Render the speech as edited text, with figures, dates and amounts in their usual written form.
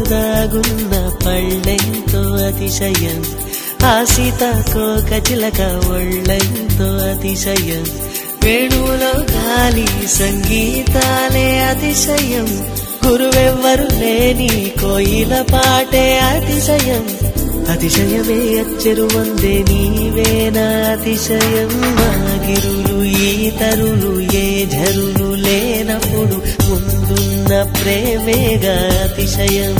దాగున్న పళ్ళెంతో అతిశయం ఆ సీతాకోక చిలక ఒళ్ళెంతో అతిశయం వేణువులో గాలి సంగీతాలే అతిశయం గురువెవ్వరు లేని కోయిల పాటే అతిశయం అతిశయమే అచ్చెరు వందే నీవేనా అతిశయం మాగిరులు ఈతరులు ఏ ఝరులు లేనప్పుడు ముందున్న ప్రేమేగా అతిశయం